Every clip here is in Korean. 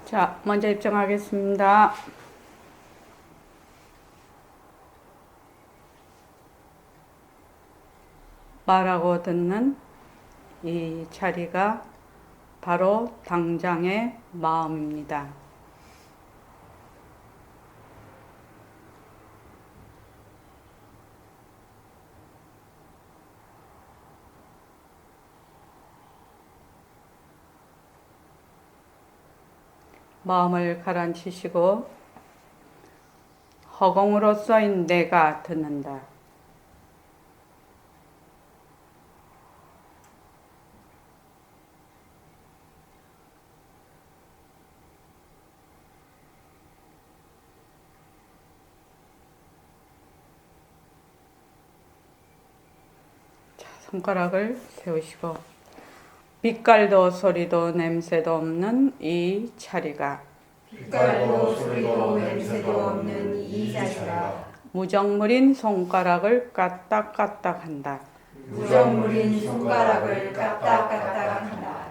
자, 먼저 입장하겠습니다. 말하고 듣는 이 자리가 바로 당장의 마음입니다. 마음을 가라앉히시고 허공으로 써인 내가 듣는다. 자, 손가락을 세우시고 빛깔도 소리도 냄새도 없는 이 자리가 빛깔도 소리도 냄새도 없는 이 자리가 무정물인 손가락을 까딱까딱한다. 무정물인 손가락을 까딱까딱한다.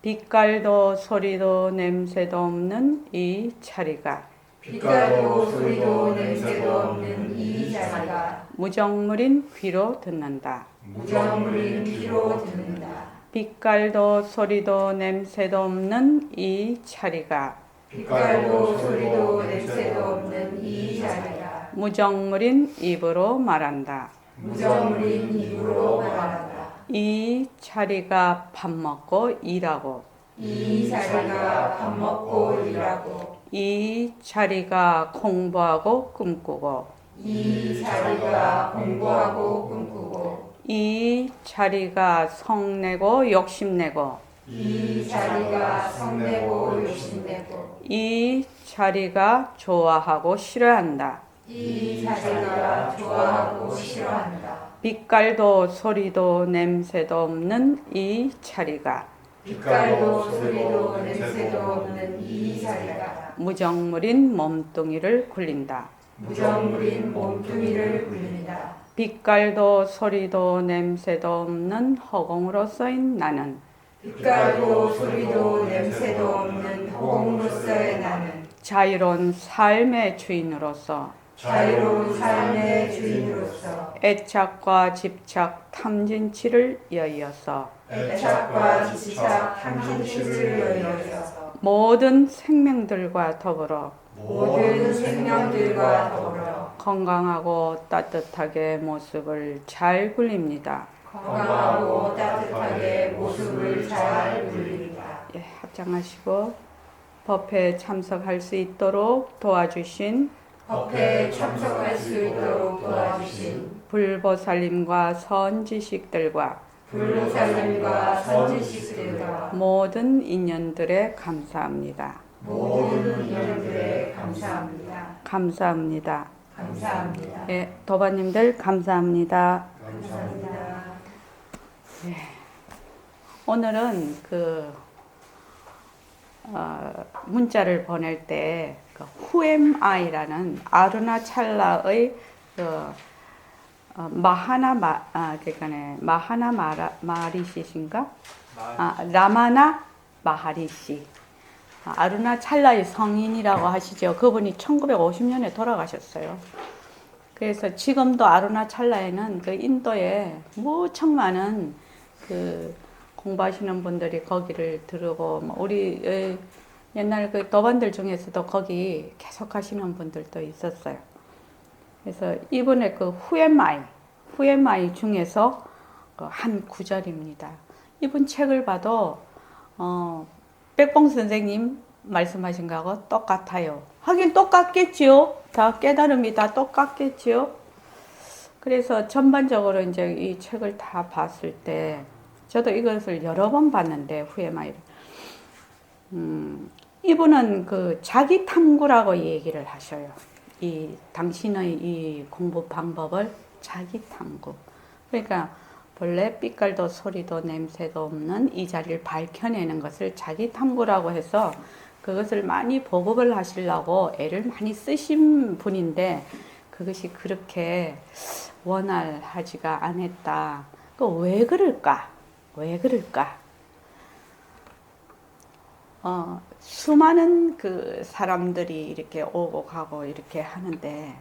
빛깔도 소리도 냄새도 없는 이 자리가 빛깔도 소리도 냄새도 없는 이 자리가 무정물인 귀로 듣는다. 무정물인 귀로 듣는다. 빛깔도 소리도 냄새도 없는 이 자리가 빛깔도 소리도 냄새도 없는 이 자리가 무정물인 입으로 말한다. 무정물인 입으로 말한다. 이 자리가 밥 먹고 일하고 이 자리가 밥 먹고 일하고 이 자리가 공부하고 꿈꾸고 이 자리가 공부하고 꿈꾸고 이 자리가 성내고 욕심내고 이 자리가 성내고 욕심내고 이 자리가 좋아하고 싫어한다. 이 자리가 좋아하고 싫어한다. 빛깔도 소리도 냄새도 없는 이 자리가 빛깔도 소리도 냄새도 없는 이 자리가 무정물인 몸뚱이를 굴린다. 무정물인 몸뚱이를 굴린다. 빛깔도 소리도 냄새도 없는 허공으로 써인 나는 빛깔도 소리도 냄새도 없는 허공으로서의 나는 자유로운 삶의 주인으로서 자유로운 삶의 주인으로서 애착과 집착 탐진치를 여의어서 애착과 집착 탐진치를 여의어서 모든 생명들과 더불어 모든 생명들과 더불어 건강하고 따뜻하게 모습을 잘 굴립니다. 건강하고 따뜻하게 모습을 잘 굴립니다. 예, 합장하시고 법회에 참석할 수 있도록 도와주신 법회에 참석할 수 있도록 도와주신 불보살님과 선지식들과 불보살님과 선지식들과 모든 인연들에 감사합니다. 모든 인연들에 감사합니다. 감사합니다. 감사합니다. 예, 도바님들 감사합니다. 감사합니다. 오늘은 문자를 보낼 때 Who am I라는 아루나찰라의 마하나마리시신가? 라마나 마하리시. 아루나찰라의 성인이라고 하시죠. 그분이 1950년에 돌아가셨어요. 그래서 지금도 아루나찰라에는 그 인도에 무척 많은 그 공부하시는 분들이 거기를 들으고, 우리 옛날 그 도반들 중에서도 거기 계속 하시는 분들도 있었어요. 그래서 이번에 그 후에마이 중에서 한 구절입니다. 이분 책을 봐도 백봉 선생님 말씀하신 거하고 똑같아요. 하긴 똑같겠지요. 다 깨달음이 다 똑같겠지요. 그래서 전반적으로 이제 이 책을 다 봤을 때 저도 이것을 여러 번 봤는데 후에마이를 이분은 그 자기 탐구라고 얘기를 하셔요. 이 당신의 이 공부 방법을 자기 탐구. 그러니까 본래 빛깔도 소리도 냄새도 없는 이 자리를 밝혀내는 것을 자기 탐구라고 해서 그것을 많이 보급을 하시려고 애를 많이 쓰신 분인데 그것이 그렇게 원활하지가 않았다. 또 왜 그럴까? 왜 그럴까? 수많은 그 사람들이 이렇게 오고 가고 이렇게 하는데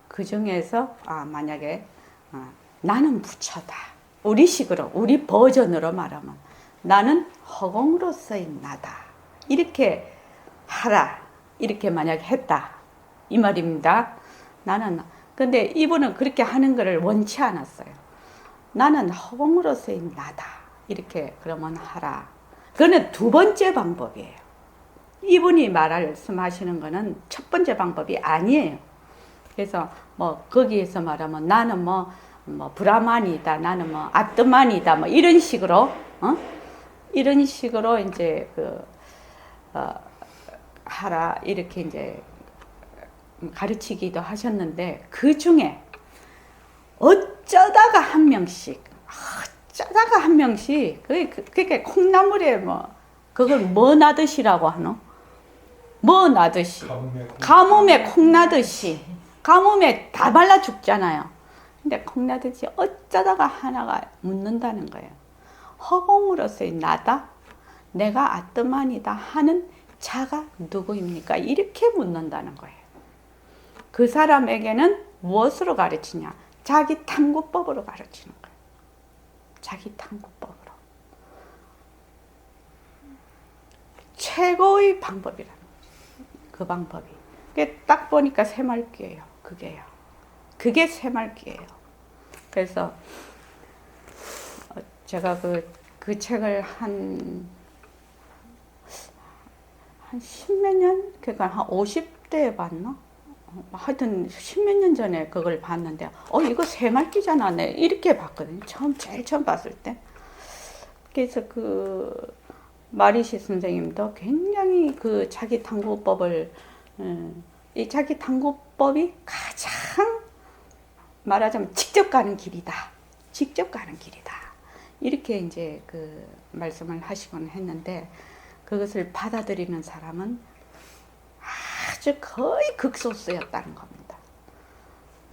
그 중에서 만약에 나는 부처다. 우리식으로 우리 버전으로 말하면 나는 허공으로서의 나다. 이렇게 하라. 이렇게 만약에 했다. 이 말입니다. 근데 이분은 그렇게 하는 것을 원치 않았어요. 나는 허공으로서의 나다. 이렇게 그러면 하라. 그거는 두 번째 방법이에요. 이분이 말씀하시는 거는 첫 번째 방법이 아니에요. 그래서 거기에서 말하면 나는 브라만이다. 나는 아트만이다. 이런 식으로, 이런 식으로 이제 하라. 이렇게 이제 가르치기도 하셨는데 그 중에 어쩌다가 한 명씩 그게 콩나물에 그걸 뭐 나듯이라고 하노? 뭐 나듯이 가뭄에 콩 나듯이 가뭄에 다 발라 죽잖아요. 근데 콩 나듯이 어쩌다가 하나가 묻는다는 거예요. 허공으로서의 나다? 내가 아트만이다 하는 자가 누구입니까? 이렇게 묻는다는 거예요. 그 사람에게는 무엇으로 가르치냐? 자기 탐구법으로 가르치는 거예요. 자기 탐구법으로. 최고의 방법이라는 거죠. 그 방법이. 그게 딱 보니까 새말귀예요. 그게요. 그게 새말귀예요. 그래서 제가 그 책을 한 십몇 년? 그러니까 한 50대에 봤나? 하여튼 십몇 년 전에 그걸 봤는데 이거 새말귀잖아. 네. 이렇게 봤거든요. 제일 처음 봤을 때. 그래서 마리시 선생님도 굉장히 자기 탐구법을 이 자기 탐구법이 가장 말하자면 직접 가는 길이다. 직접 가는 길이다. 이렇게 이제 말씀을 하시곤 했는데 그것을 받아들이는 사람은 아주 거의 극소수였다는 겁니다.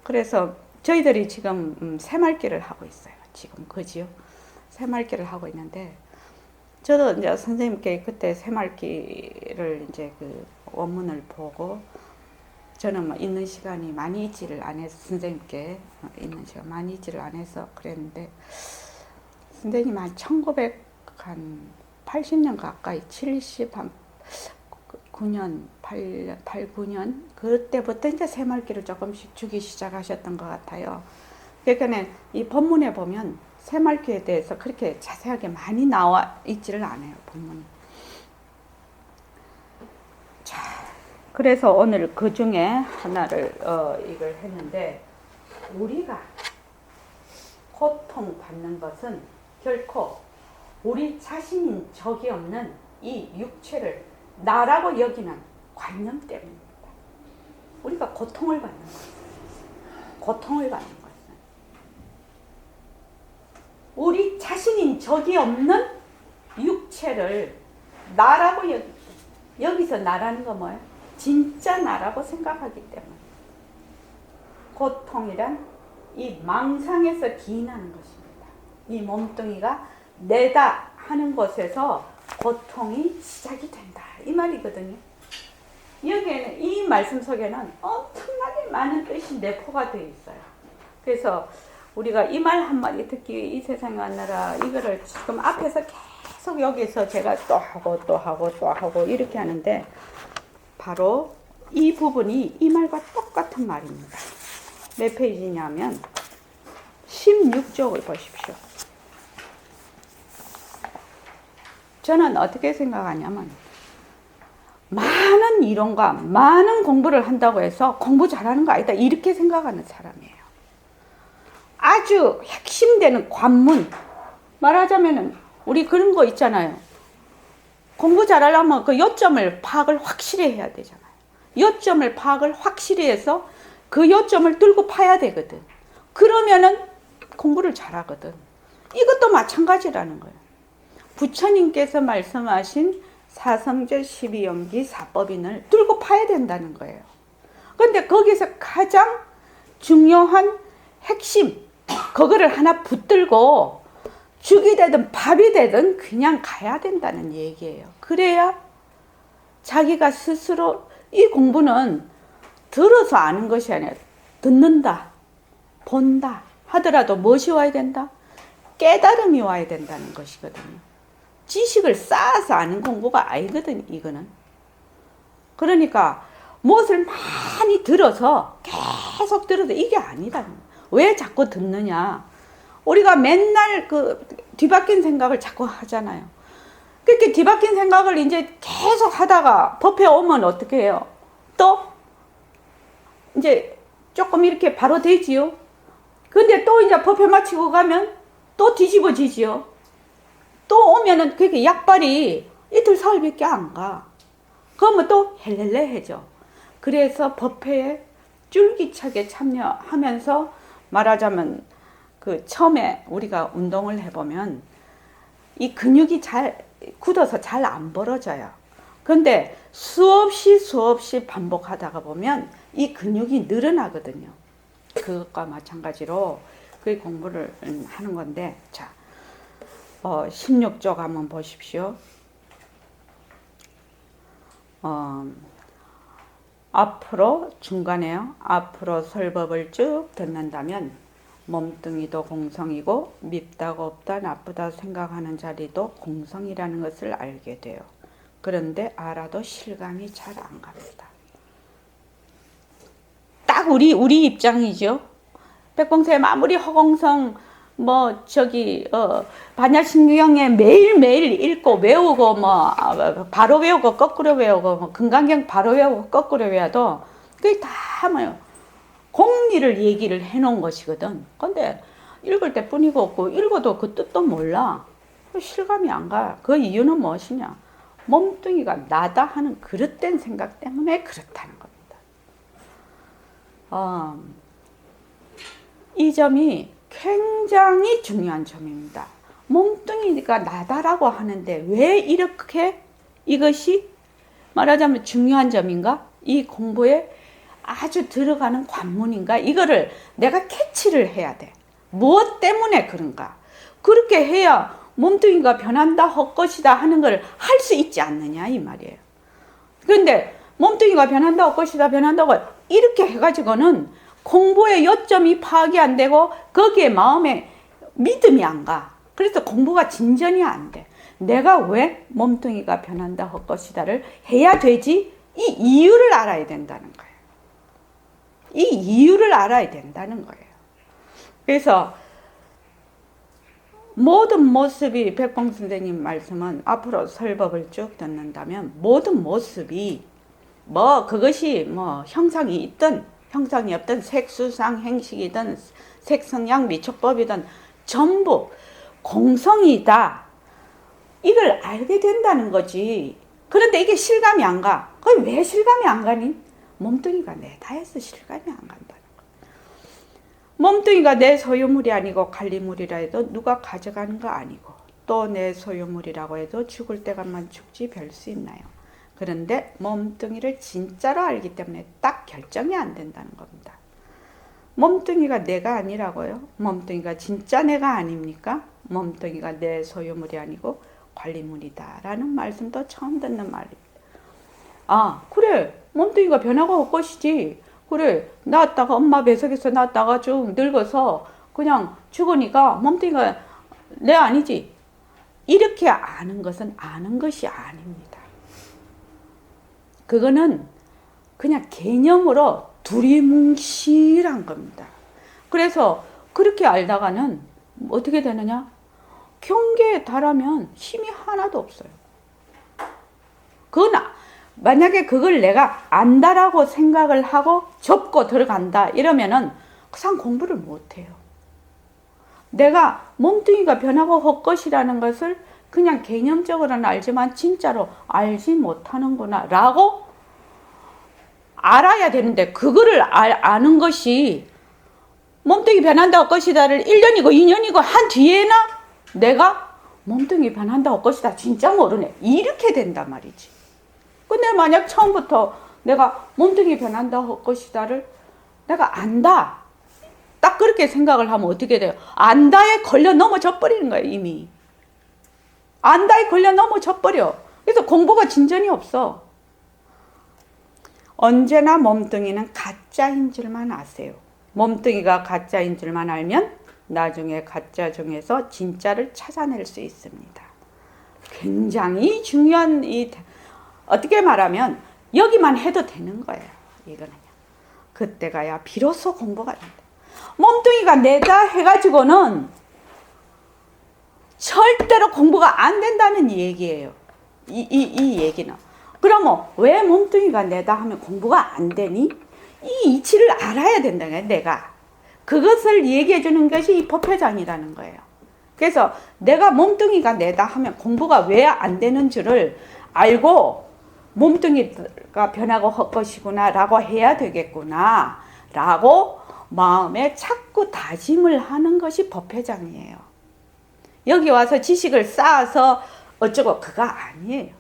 그래서 저희들이 지금 새말귀를 하고 있어요. 지금 그지요? 새말귀를 하고 있는데 저도 이제 선생님께 그때 새말귀를 이제 원문을 보고 저는 있는 시간이 많이 있지를 않아서 선생님께 있는 시간 많이 있지를 않아서 그랬는데 선생님 한 1980년 가까이 9년, 8, 9년 그때부터 이제 새말귀를 조금씩 주기 시작하셨던 것 같아요. 그러니까 이 본문에 보면 새말귀에 대해서 그렇게 자세하게 많이 나와 있지를 않아요. 본문이. 자, 그래서 오늘 그 중에 하나를 이걸 했는데 우리가 고통받는 것은 결코 우리 자신인 적이 없는 이 육체를 나라고 여기는 관념 때문입니다. 우리가 고통을 받는 것은 우리 자신인 적이 없는 육체를 나라고 여기서 나라는 건 뭐예요? 진짜 나라고 생각하기 때문에 고통이란 이 망상에서 기인하는 것입니다. 이 몸뚱이가 내다 하는 것에서 고통이 시작이 된다. 이 말이거든요. 여기에는 이 말씀 속에는 엄청나게 많은 뜻이 내포가 되어 있어요. 그래서 우리가 이 말 한마디 듣기 위해 이 세상에 왔느라 이거를 지금 앞에서 계속 여기서 제가 또 하고 이렇게 하는데 바로 이 부분이 이 말과 똑같은 말입니다. 몇 페이지냐면 16쪽을 보십시오. 저는 어떻게 생각하냐면 많은 이론과 많은 공부를 한다고 해서 공부 잘하는 거 아니다 이렇게 생각하는 사람이에요. 아주 핵심되는 관문 말하자면은 우리 그런 거 있잖아요. 공부 잘하려면 그 요점을 파악을 확실히 해야 되잖아요. 요점을 파악을 확실히 해서 그 요점을 뚫고 파야 되거든. 그러면은 공부를 잘하거든. 이것도 마찬가지라는 거예요. 부처님께서 말씀하신 사성절 12연기 사법인을 뚫고 파야 된다는 거예요. 그런데 거기서 가장 중요한 핵심 그거를 하나 붙들고 죽이 되든 밥이 되든 그냥 가야 된다는 얘기예요. 그래야 자기가 스스로 이 공부는 들어서 아는 것이 아니라 듣는다, 본다 하더라도 무엇이 와야 된다? 깨달음이 와야 된다는 것이거든요. 지식을 쌓아서 아는 공부가 아니거든, 이거는. 그러니까 무엇을 많이 들어서 계속 들어도 이게 아니다. 왜 자꾸 듣느냐? 우리가 맨날 그 뒤바뀐 생각을 자꾸 하잖아요. 그렇게 뒤바뀐 생각을 이제 계속 하다가 법회 오면 어떻게 해요? 또 이제 조금 이렇게 바로 되지요. 근데 또 이제 법회 마치고 가면 또 뒤집어지지요. 또 오면은 그게 약발이 이틀 사흘밖에 안 가. 그러면 또 헬렐레해져. 그래서 법회에 쫄깃하게 참여하면서 말하자면 그 처음에 우리가 운동을 해보면 이 근육이 잘 굳어서 잘 안 벌어져요. 근데 수없이 반복하다가 보면 이 근육이 늘어나거든요. 그것과 마찬가지로 그 공부를 하는 건데, 자, 16쪽 한번 보십시오. 앞으로 중간에요. 앞으로 설법을 쭉 듣는다면 몸뚱이도 공성이고 밉다고 없다 나쁘다 생각하는 자리도 공성이라는 것을 알게 돼요. 그런데 알아도 실감이 잘 안 갑니다. 딱 우리 입장이죠. 백봉쌤 아무리 허공성 반야신경에 매일매일 읽고 외우고 바로 외우고 거꾸로 외우고 금강경 바로 외우고 거꾸로 외워도 그게 다 공리를 얘기를 해놓은 것이거든. 근데 읽을 때 뿐이고 없고 읽어도 그 뜻도 몰라. 실감이 안 가. 그 이유는 무엇이냐? 몸뚱이가 나다 하는 그릇된 생각 때문에 그렇다는 겁니다. 이 점이 굉장히 중요한 점입니다. 몸뚱이가 나다라고 하는데 왜 이렇게 이것이 말하자면 중요한 점인가? 이 공부에 아주 들어가는 관문인가? 이거를 내가 캐치를 해야 돼. 무엇 때문에 그런가? 그렇게 해야 몸뚱이가 변한다 헛것이다 하는 걸 할 수 있지 않느냐 이 말이에요. 그런데 몸뚱이가 변한다 헛것이다 변한다고 이렇게 해가지고는 공부의 요점이 파악이 안 되고 거기에 마음에 믿음이 안 가. 그래서 공부가 진전이 안 돼. 내가 왜 몸뚱이가 변한다 헛것이다를 해야 되지? 이 이유를 알아야 된다는 거예요. 이 이유를 알아야 된다는 거예요. 그래서 모든 모습이 백봉 선생님 말씀은 앞으로 설법을 쭉 듣는다면 모든 모습이 그것이 형상이 있든 형상이 없든 색수상 행식이든 색성양 미촉법이든 전부 공성이다. 이걸 알게 된다는 거지. 그런데 이게 실감이 안 가. 그게 왜 실감이 안 가니? 몸뚱이가 내다 해서 실감이 안 간다는 거야. 몸뚱이가 내 소유물이 아니고 관리물이라 해도 누가 가져가는 거 아니고 또 내 소유물이라고 해도 죽을 때가만 죽지 별 수 있나요? 그런데 몸뚱이를 진짜로 알기 때문에 딱 결정이 안 된다는 겁니다. 몸뚱이가 내가 아니라고요? 몸뚱이가 진짜 내가 아닙니까? 몸뚱이가 내 소유물이 아니고 관리물이다 라는 말씀도 처음 듣는 말입니다. 그래 몸뚱이가 변하고 헛것이지. 그래 낳았다가 엄마 뱃속에서 낳았다가 쭉 늙어서 그냥 죽으니까 몸뚱이가 내 아니지. 이렇게 아는 것은 아는 것이 아닙니다. 그거는 그냥 개념으로 두리뭉실한 겁니다. 그래서 그렇게 알다가는 어떻게 되느냐? 경계에 달하면 힘이 하나도 없어요. 만약에 그걸 내가 안다라고 생각을 하고 접고 들어간다 이러면은 그상 공부를 못해요. 내가 몸뚱이가 변하고 헛것이라는 것을 그냥 개념적으로는 알지만 진짜로 알지 못하는구나 라고 알아야 되는데 그거를 아는 것이 몸뚱이 변한다 헛것이다를 1년이고 2년이고 한 뒤에나 내가 몸뚱이 변한다 헛것이다 진짜 모르네 이렇게 된단 말이지. 근데 만약 처음부터 내가 몸뚱이 변한다 헛것이다를 내가 안다 딱 그렇게 생각을 하면 어떻게 돼요? 안다에 걸려 넘어져 버리는 거예요. 이미 안다에 걸려 넘어져 버려. 그래서 공부가 진전이 없어. 언제나 몸뚱이는 가짜인 줄만 아세요. 몸뚱이가 가짜인 줄만 알면 나중에 가짜 중에서 진짜를 찾아낼 수 있습니다. 굉장히 중요한 어떻게 말하면 여기만 해도 되는 거예요. 이거는 그때가야 비로소 공부가 된다. 몸뚱이가 내다 해가지고는 절대로 공부가 안 된다는 얘기예요. 이 얘기는. 그러면 왜 몸뚱이가 내다 하면 공부가 안 되니? 이 이치를 알아야 된다는 거예요. 내가. 그것을 얘기해 주는 것이 이 법회장이라는 거예요. 그래서 내가 몸뚱이가 내다 하면 공부가 왜 안 되는 줄을 알고 몸뚱이가 변하고 헛것이구나 라고 해야 되겠구나 라고 마음에 자꾸 다짐을 하는 것이 법회장이에요. 여기 와서 지식을 쌓아서 어쩌고 그거 아니에요.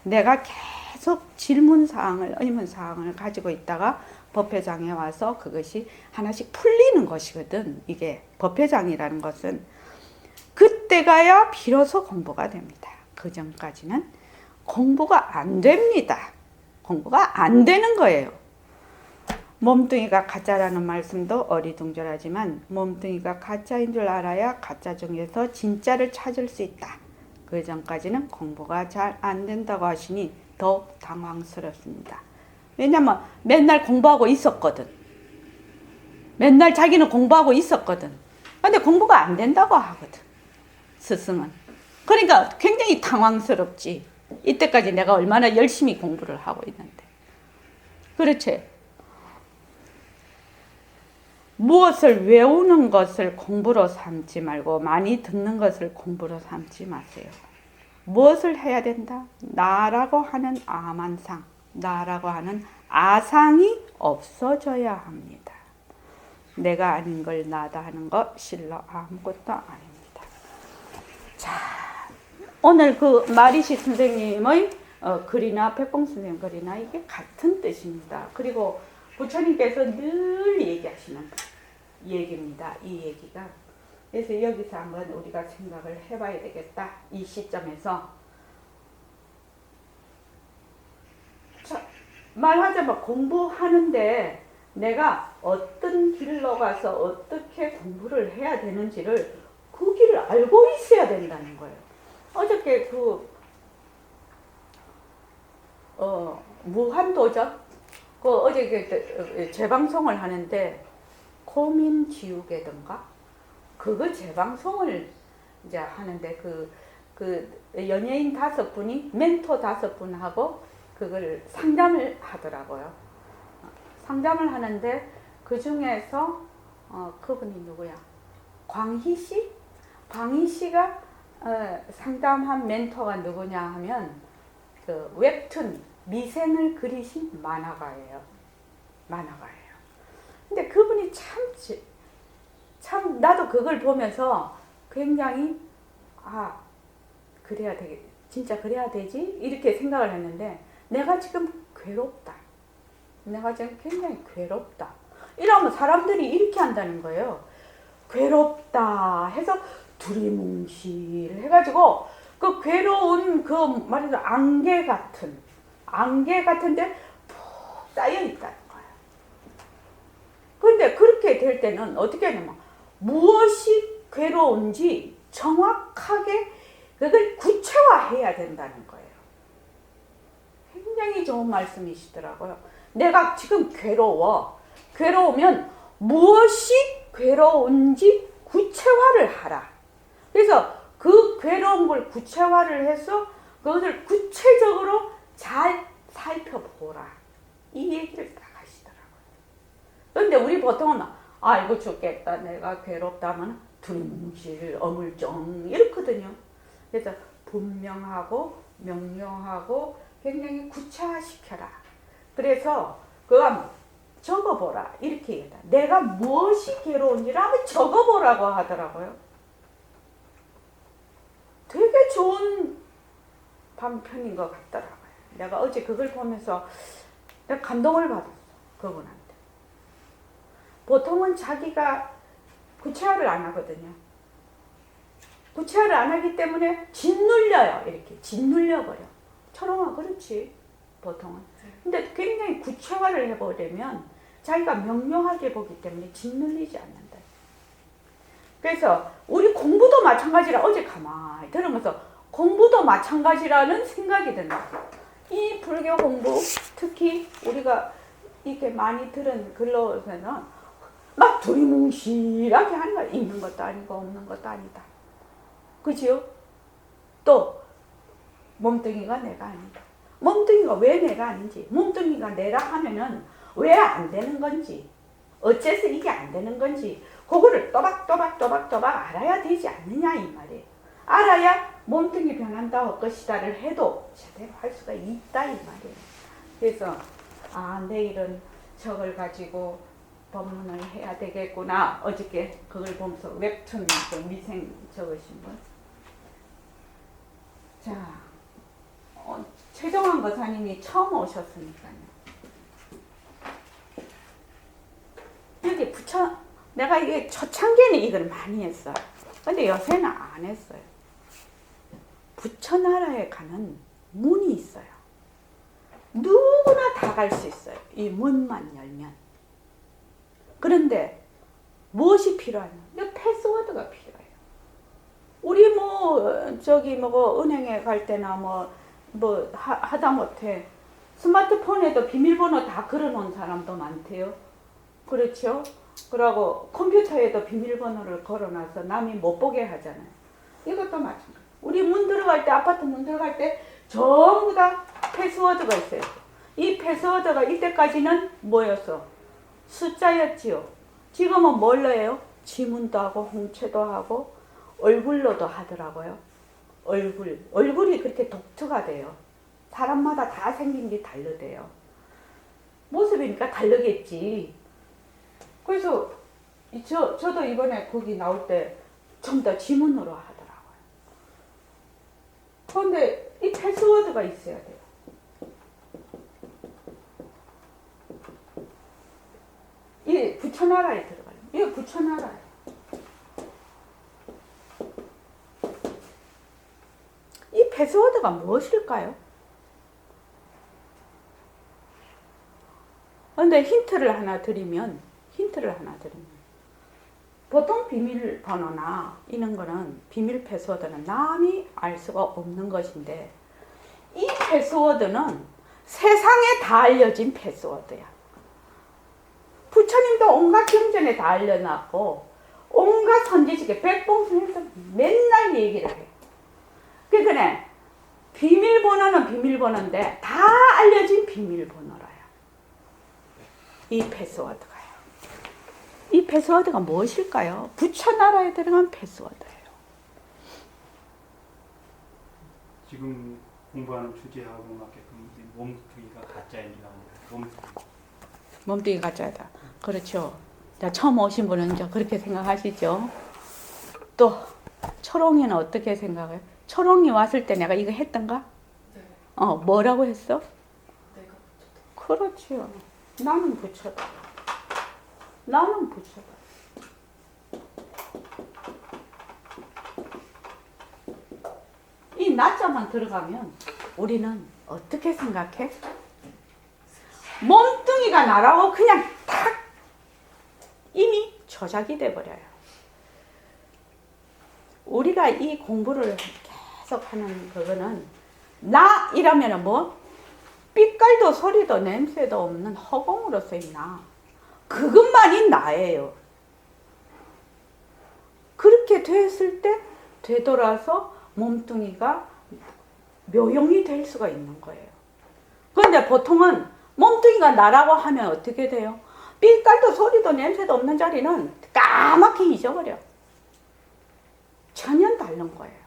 내가 계속 질문사항을 의문사항을 가지고 있다가 법회장에 와서 그것이 하나씩 풀리는 것이거든. 이게 법회장이라는 것은 그때가야 비로소 공부가 됩니다. 그 전까지는 공부가 안 됩니다. 공부가 안 되는 거예요. 몸뚱이가 가짜라는 말씀도 어리둥절하지만 몸뚱이가 가짜인 줄 알아야 가짜 중에서 진짜를 찾을 수 있다. 그 전까지는 공부가 잘 안 된다고 하시니 더욱 당황스럽습니다. 왜냐면 맨날 공부하고 있었거든. 맨날 자기는 공부하고 있었거든. 근데 공부가 안 된다고 하거든. 스승은. 그러니까 굉장히 당황스럽지. 이때까지 내가 얼마나 열심히 공부를 하고 있는데. 그렇지. 무엇을 외우는 것을 공부로 삼지 말고 많이 듣는 것을 공부로 삼지 마세요. 무엇을 해야 된다? 나라고 하는 아만상, 나라고 하는 아상이 없어져야 합니다. 내가 아닌 걸 나다 하는 것 실로 아무것도 아닙니다. 자, 오늘 그 마리시 선생님의 글이나 백봉 선생님 글이나 이게 같은 뜻입니다. 그리고 부처님께서 늘 얘기하시는 얘기입니다. 이 얘기가. 그래서 여기서 한번 우리가 생각을 해봐야 되겠다. 이 시점에서. 자, 말하자면 공부하는데 내가 어떤 길로 가서 어떻게 공부를 해야 되는지를 그 길을 알고 있어야 된다는 거예요. 어저께 무한도전? 어제 재방송을 하는데 고민지우개던가? 그거 재방송을 이제 하는데 그 연예인 5분이 멘토 5분하고 그걸 상담을 하더라고요. 상담을 하는데 그 중에서 그분이 누구야? 광희 씨? 광희 씨가 상담한 멘토가 누구냐 하면 그 웹툰 미생을 그리신 만화가예요. 만화가예요. 근데 그분이 참 나도 그걸 보면서 굉장히 그래야 되겠 진짜 그래야 되지? 이렇게 생각을 했는데 내가 지금 괴롭다. 내가 지금 굉장히 괴롭다. 이러면 사람들이 이렇게 한다는 거예요. 괴롭다 해서 두리뭉실 해가지고 그 괴로운 그 말해서 안개 같은데 푹 쌓여 있다는 거예요. 근데 그렇게 될 때는 어떻게 하냐면 무엇이 괴로운지 정확하게 그걸 구체화해야 된다는 거예요. 굉장히 좋은 말씀이시더라고요. 내가 지금 괴로우면 무엇이 괴로운지 구체화를 하라. 그래서 그 괴로운 걸 구체화를 해서 그것을 구체적으로 잘 살펴보라. 이 얘기를 딱 하시더라고요. 그런데 우리 보통은 아이고 죽겠다. 내가 괴롭다 하면 두리뭉실, 어물쩡 이렇거든요. 그래서 분명하고 명료하고 굉장히 구체화시켜라. 그래서 그거 적어보라. 이렇게 얘기한다. 내가 무엇이 괴로운지를 한번 적어보라고 하더라고요. 되게 좋은 방편인 것 같더라고요. 내가 어제 그걸 보면서 내가 감동을 받았어. 그분한테. 보통은 자기가 구체화를 안 하거든요. 구체화를 안 하기 때문에 짓눌려요. 이렇게 짓눌려버려. 철옹아 그렇지. 보통은. 근데 굉장히 구체화를 해보려면 자기가 명료하게 보기 때문에 짓눌리지 않는다. 그래서 우리 공부도 마찬가지라 어제 가만히 들으면서 공부도 마찬가지라는 생각이 든다. 이 불교 공부, 특히 우리가 이렇게 많이 들은 글로서는 막 두리뭉실하게 하는 거야. 있는 것도 아니고 없는 것도 아니다. 그지요? 또 몸뚱이가 내가 아니다. 몸뚱이가 왜 내가 아닌지, 몸뚱이가 내라 하면은 왜 안 되는 건지, 어째서 이게 안 되는 건지, 그거를 또박또박 알아야 되지 않느냐 이 말이에요. 알아야 몸뚱이 변한다 할 것이다를 해도 제대로 할 수가 있다 이 말이에요. 그래서 내일은 저걸 가지고 법문을 해야 되겠구나. 어저께 그걸 보면서 웹툰 그 미생 적으신 분. 자, 최정환 거사님이 처음 오셨으니까요. 여기 내가 이게 초창기에는 이걸 많이 했어요. 근데 요새는 안 했어요. 부처나라에 가는 문이 있어요. 누구나 다 갈 수 있어요. 이 문만 열면. 그런데 무엇이 필요하냐? 패스워드가 필요해요. 우리 은행에 갈 때나 하다못해 스마트폰에도 비밀번호 다 걸어놓은 사람도 많대요. 그렇죠? 그러고 컴퓨터에도 비밀번호를 걸어놔서 남이 못 보게 하잖아요. 이것도 마찬가지. 우리 문 들어갈 때, 아파트 문 들어갈 때 전부 다 패스워드가 있어요. 이 패스워드가 이때까지는 뭐였어? 숫자였지요. 지금은 뭘로 해요? 지문도 하고 홍채도 하고 얼굴로도 하더라고요. 얼굴이 그렇게 독특하대요. 사람마다 다 생긴 게 다르대요. 모습이니까 다르겠지. 그래서 저도 이번에 거기 나올 때 전부 다 지문으로 하더라고요. 그런데 이 패스워드가 있어야 돼요. 이 부처나라에 들어가요. 이게 부처나라예요. 이 패스워드가 무엇일까요? 그런데 힌트를 하나 드리면 보통 비밀번호나 이런 거는 비밀 패스워드는 남이 알 수가 없는 것인데 이 패스워드는 세상에 다 알려진 패스워드야. 부처님도 온갖 경전에 다 알려놨고 온갖 선지식에 백봉선에서 맨날 얘기를 해. 그러니까 비밀번호는 비밀번호인데 다 알려진 비밀번호라요. 이 패스워드가요. 이 패스워드가 무엇일까요? 부처나라에 들어간 패스워드예요. 지금 공부하는 주제하고 맞게끔 몸뚱이가 가짜인 줄 압니다. 몸뚱이 가짜다. 그렇죠. 자, 처음 오신 분은 이제 그렇게 생각하시죠. 또 초롱이는 어떻게 생각해요? 초롱이 왔을 때 내가 이거 했던가? 네. 뭐라고 했어? 내가 부처다. 그렇지요. 나는 부처다. 나는 부처다. 이 나자만 들어가면 우리는 어떻게 생각해? 몸뚱이가 나라고 그냥 탁 이미 조작이 돼버려요. 우리가 이 공부를 계속 하는 그거는 나 이라면은 빛깔도 소리도 냄새도 없는 허공으로서의 나. 그것만이 나예요. 그렇게 됐을 때 되돌아서 몸뚱이가 묘용이 될 수가 있는 거예요. 그런데 보통은 몸뚱이가 나라고 하면 어떻게 돼요? 빛깔도 소리도 냄새도 없는 자리는 까맣게 잊어버려. 전혀 다른 거예요.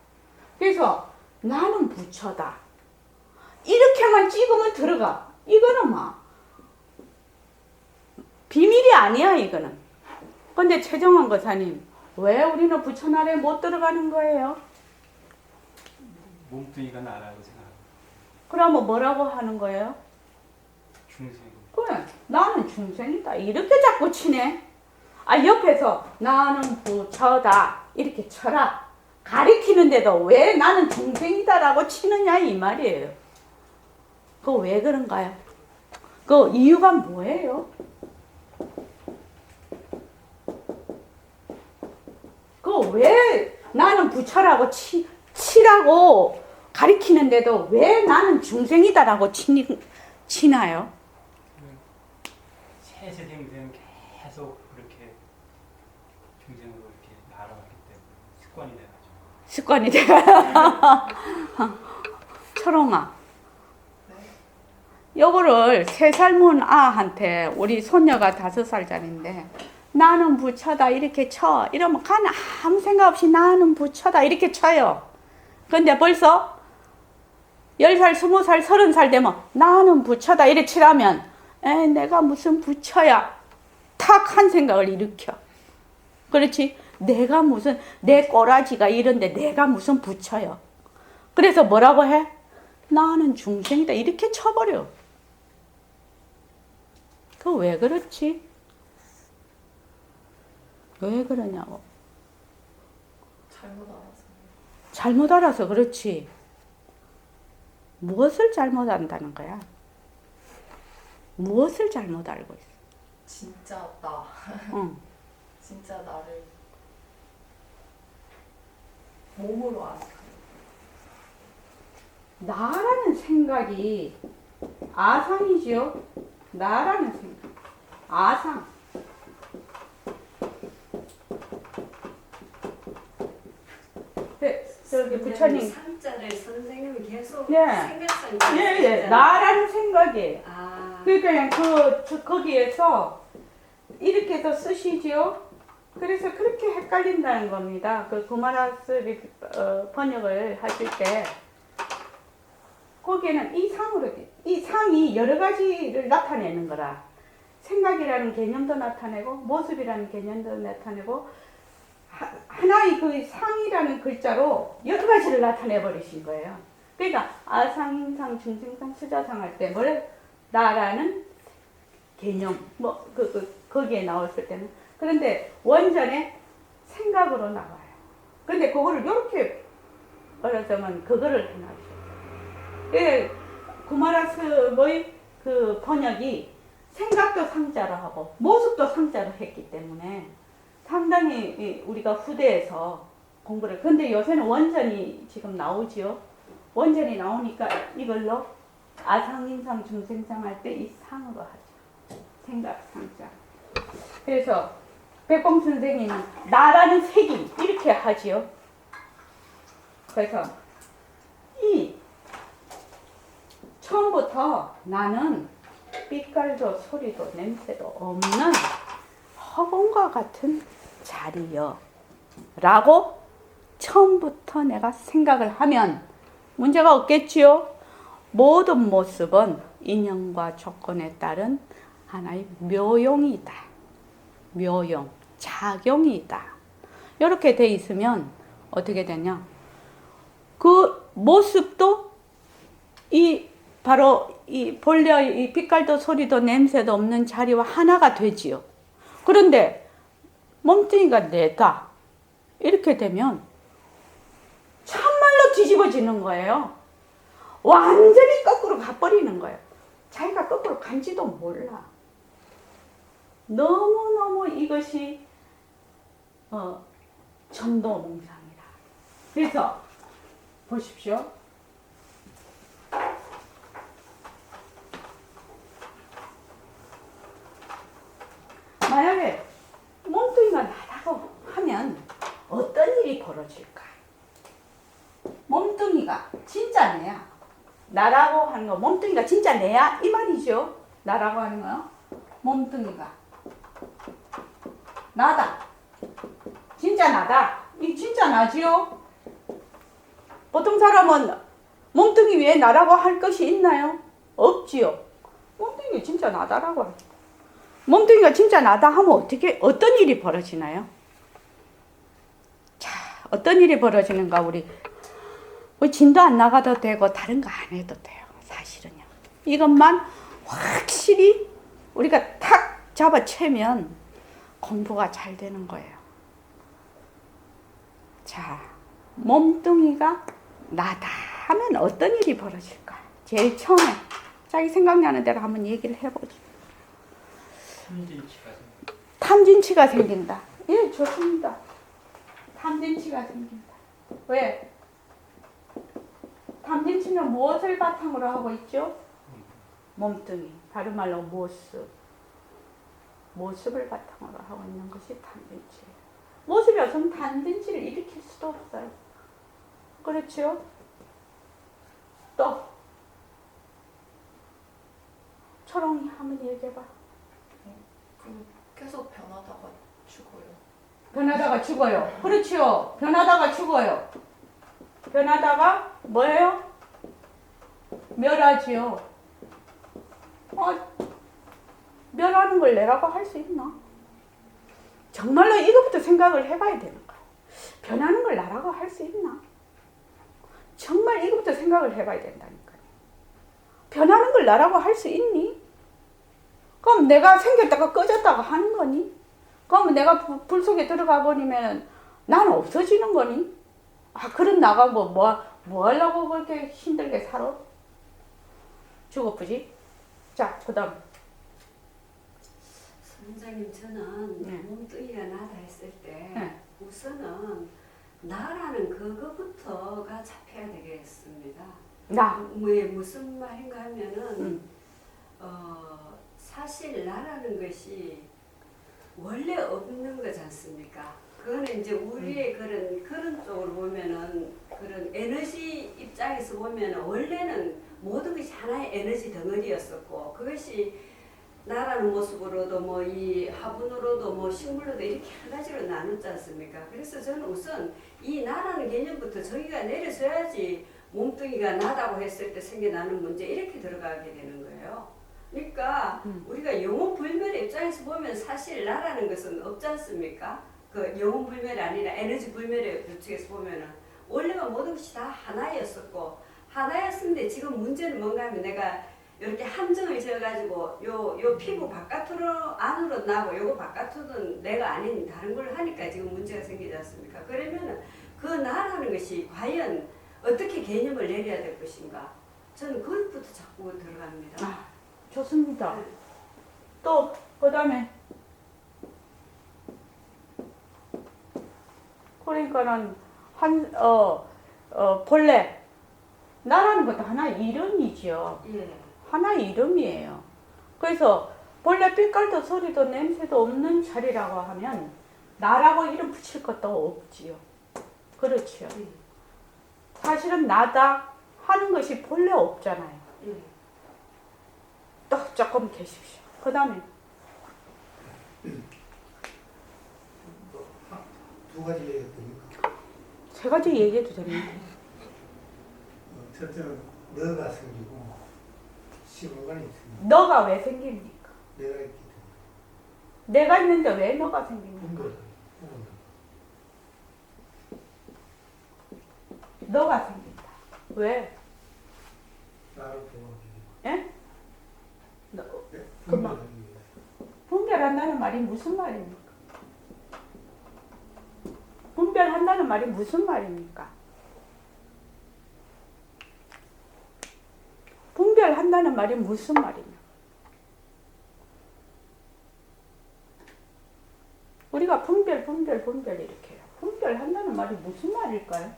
그래서 나는 부처다. 이렇게만 찍으면 들어가. 이거는 비밀이 아니야, 이거는. 근데 최정환 거사님, 왜 우리는 부처나라에 못 들어가는 거예요? 몸뚱이가 나라고 생각합니다. 그러면 뭐라고 하는 거예요? 중생. 그래, 나는 중생이다. 이렇게 자꾸 치네. 옆에서 나는 부처다. 이렇게 쳐라. 가리키는데도 왜 나는 중생이다라고 치느냐 이 말이에요. 그거 왜 그런가요? 그 이유가 뭐예요? 그거 왜 나는 부처라고 치라고 가리키는데도 왜 나는 중생이다라고 치나요? 세세생생 계속 그렇게 중생으로 이렇게 알아왔기 때문에 습관이 돼가지고. 습관이 돼. 초롱아. 요거를 3살 문 아한테 우리 손녀가 5살짜리인데 나는 부처다 이렇게 쳐. 이러면 간 아무 생각 없이 나는 부처다 이렇게 쳐요. 근데 벌써 10살, 20살, 30살 되면 나는 부처다 이렇게 치라면 내가 무슨 부처야. 탁 한 생각을 일으켜. 그렇지? 내가 무슨 내 꼬라지가 이런데 내가 무슨 부처요. 그래서 뭐라고 해? 나는 중생이다 이렇게 쳐버려. 그 왜 그렇지? 왜 그러냐고. 잘못 알아서. 잘못 알아서 그렇지. 무엇을 잘못 안다는 거야? 무엇을 잘못 알고 있어? 진짜 나. 응. 진짜 나를 몸으로 아는. 나라는 생각이 아상이지요. 나라는 생각. 아상. 저기 부처님. 상자를 선생님이 계속 예. 생겼어요. 예. 나라는 생각이. 아, 그러니까 거기에서 이렇게 해서 쓰시지요. 그래서 그렇게 헷갈린다는 겁니다. 그 구마라스 번역을 하실 때 거기에는 이 상이 여러 가지를 나타내는 거라. 생각이라는 개념도 나타내고 모습이라는 개념도 나타내고 하나의 그 상이라는 글자로 여러 가지를 나타내 버리신 거예요. 그러니까 아상, 인상, 중생상, 수자상 할 때 나라는 개념 거기에 나왔을 때는 그런데 원전에 생각으로 나와요. 근데 그거를 이렇게 말하자면 그거를 해놨어요. 구마라스의 그 번역이 생각도 상자로 하고 모습도 상자로 했기 때문에 상당히 우리가 후대에서 공부를. 근데 요새는 원전이 지금 나오지요. 원전이 나오니까 이걸로 아상인상 중생상 할 때 이 상으로 하죠. 생각 상자. 그래서 백봉 선생님은 나라는 색이 이렇게 하지요. 그래서 이 처음부터 나는 빛깔도 소리도 냄새도 없는 허공과 같은 자리여 라고 처음부터 내가 생각을 하면 문제가 없겠지요. 모든 모습은 인연과 조건에 따른 하나의 묘용이다. 묘용, 작용이다. 이렇게 돼 있으면 어떻게 되냐? 그 모습도 바로 이 본래 이 빛깔도 소리도 냄새도 없는 자리와 하나가 되지요. 그런데 몸뚱이가 내다 이렇게 되면 참말로 뒤집어지는 거예요. 완전히 거꾸로 가버리는 거예요. 자기가 거꾸로 간지도 몰라. 너무너무 이것이 전도몽상이라. 그래서 보십시오. 만약에 몸뚱이가 나라고 하면 어떤 일이 벌어질까? 몸뚱이가 진짜 내야. 나라고 하는 거 몸뚱이가 진짜 내야 이 말이죠. 나라고 하는 거요. 몸뚱이가 나다. 진짜 나다. 이 진짜 나지요. 보통 사람은 몸뚱이 위에 나라고 할 것이 있나요? 없지요. 몸뚱이가 진짜 나다라고 하죠. 몸뚱이가 진짜 나다 하면 어떤 일이 벌어지나요? 자, 어떤 일이 벌어지는가 우리 진도 안 나가도 되고 다른 거 안 해도 돼요. 사실은요. 이것만 확실히 우리가 탁 잡아채면 공부가 잘 되는 거예요. 자, 몸뚱이가 나다 하면 어떤 일이 벌어질까? 제일 처음에 자기 생각나는 대로 한번 얘기를 해보죠. 탐진치가 생겨. 탐진치가 생긴다. 예, 좋습니다. 탐진치가 생긴다. 왜? 탐진치는 무엇을 바탕으로 하고 있죠? 몸뚱이. 다른 말로 모습. 모습을 바탕으로 하고 있는 것이 탐진치예요. 모습이 없으면 탐진치를 일으킬 수도 없어요. 그렇죠? 또 초롱이 한번 얘기해봐. 계속 변하다가 죽어요. 변하다가 죽어요. 그렇죠. 변하다가 죽어요. 변하다가 뭐예요? 멸하지요. 멸하는 걸 내라고 할 수 있나? 정말로 이것부터 생각을 해봐야 되는 거야. 변하는 걸 나라고 할 수 있나? 정말 이것부터 생각을 해봐야 된다니까요. 변하는 걸 나라고 할 수 있니? 그럼 내가 생겼다가 꺼졌다가 하는 거니? 그러면 내가 불 속에 들어가 버리면 나는 없어지는 거니? 그런 나가 뭐 하려고 그렇게 힘들게 살아? 죽어쁘지? 자, 그 다음. 선생님, 저는 네. 몸뚱이가 나다 했을 때 네. 우선은 나라는 그거부터가 잡혀야 되겠습니다. 나. 왜 무슨 말인가 하면은 음. 사실 나라는 것이 원래 없는 거지 않습니까? 그거는 이제 우리의 그런 쪽으로 보면은 그런 에너지 입장에서 보면은 원래는 모든 것이 하나의 에너지 덩어리였었고 그것이 나라는 모습으로도 뭐 이 화분으로도 뭐 식물로도 이렇게 한 가지로 나눴지 않습니까? 그래서 저는 우선 이 나라는 개념부터 저기가 내려져야지 몸뚱이가 나다고 했을 때 생겨나는 문제 이렇게 들어가게 되는 거예요. 그러니까 우리가 영혼불멸의 입장에서 보면 사실 나라는 것은 없지 않습니까? 그 영혼불멸이 아니라 에너지불멸의 법칙에서 보면은 원래가 모든 것이 다 하나였었고 하나였는데 지금 문제는 뭔가 하면 내가 이렇게 함정을 지어가지고 요 피부 바깥으로 안으로 나고 요거 바깥으로는 내가 아닌 다른 걸 하니까 지금 문제가 생기지 않습니까? 그러면은 그 나라는 것이 과연 어떻게 개념을 내려야 될 것인가? 저는 거기부터 자꾸 들어갑니다. 좋습니다. 또, 그 다음에. 그러니까는, 본래, 나라는 것도 하나의 이름이죠. 예. 하나의 이름이에요. 그래서, 본래 빛깔도 소리도 냄새도 없는 자리라고 하면, 나라고 이름 붙일 것도 없지요. 그렇죠. 사실은 나다 하는 것이 본래 없잖아요. 예. 또 조금 계십시오. 그 다음에 두 가지 얘기했더니까 세 가지 얘기해도 됩니다. 첫째는 너가 생기고 시공간이 있습니다. 너가 왜 생깁니까? 내가 있기 내가 있는데 왜 너가 생깁니까? 때문에 너가 생긴다. 왜? 나를 도와주기 예? 너, 위해 그만. 분별하기 위해서 분별한다는 말이 무슨 말입니까? 분별한다는 말이 무슨 말입니까? 분별한다는 말이 무슨 말이냐? 우리가 분별 이렇게 해요. 분별한다는 말이 무슨 말일까요?